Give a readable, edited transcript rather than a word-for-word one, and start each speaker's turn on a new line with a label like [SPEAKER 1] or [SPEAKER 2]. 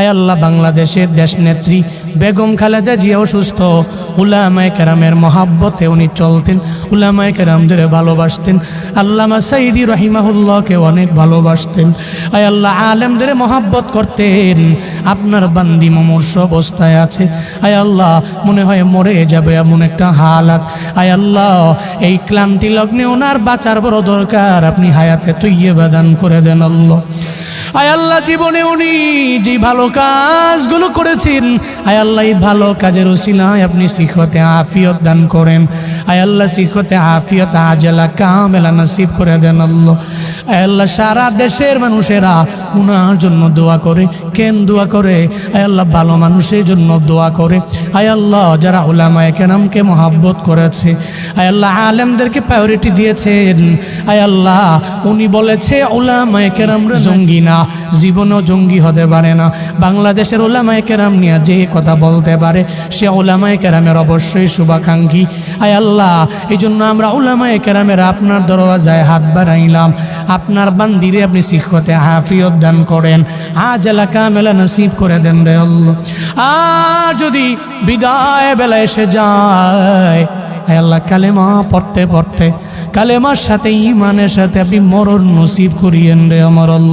[SPEAKER 1] আয় আল্লাহ, বাংলাদেশের দেশ নেত্রী বেগম খালেদা জিয়া অসুস্থ। উলামায়ে কেরামের মহাব্বতে উনি চলতেন, উলামায়ে কেরামদের ভালোবাসতেন। আল্লামা সাইদি রাহিমাহুল্লাহকে অনেক ভালোবাসতেন। আয় আল্লাহ, আলেমদের মহাব্বত করতেন। আপনার বান্দি মুমূর্ষ অবস্থায় আছে। আয় আল্লাহ, মনে হয় মরে যাবে এমন একটা হালাত। আয় আল্লাহ, এই ক্লান্তি লগ্নে ওনার বাঁচার বড় দরকার। আপনি হায়াতে তৈয়্যিবা দান করে দেন আল্লাহ। আয় আল্লাহ, জীবনে উনি যে ভালো কাজগুলো করেছেন, আয় আল্লাহ, এই ভালো কাজের উসিলায় আপনি সিহতে আফিয়ত দান করেন। আয় আল্লাহ, সিহতে আফিয়ত আজলা কামেলা নসিব করে দেন আল্লাহ। আয় আল্লাহ, সারা দেশের মানুষেরা উনার জন্য দোয়া করে। কেন দোয়া করে? আয় আল্লাহ, ভালো মানুষের জন্য দোয়া করে। আয় আল্লাহ, যারা উলামায়ে কেরামকে মহাব্বত করেছে, আয় আল্লাহ, আলেমদেরকে প্রায়োরিটি দিয়েছেন। আয় আল্লাহ, উনি বলেছে উলামায়ে কেরামরা জঙ্গি না, জীবনও জঙ্গি হতে পারে না। বাংলাদেশের উলামায়ে কেরাম নিয়ে যে কথা বলতে পারে সে উলামায়ে কেরামের অবশ্যই শুভাকাঙ্ক্ষী। আয় আল্লাহ, এই জন্য আমরা উলামায়ে কেরামের আপনার দরওয়াজায় হাত বাড়াইলাম। আপনার বান্দিরে আপনি সিহতে আফিয়ত দান করেন, আজলা কামেলা নসিব করে দেন রে আল্লাহ। আর যদি বিদায় বেলা এসে যায়, আয় আল্লাহ, কালেমা পড়তে পড়তে, কালেমার সাথে ঈমানের সাথে আপনি মরণ নসিব করিয়েন রে আমার আল্লাহ।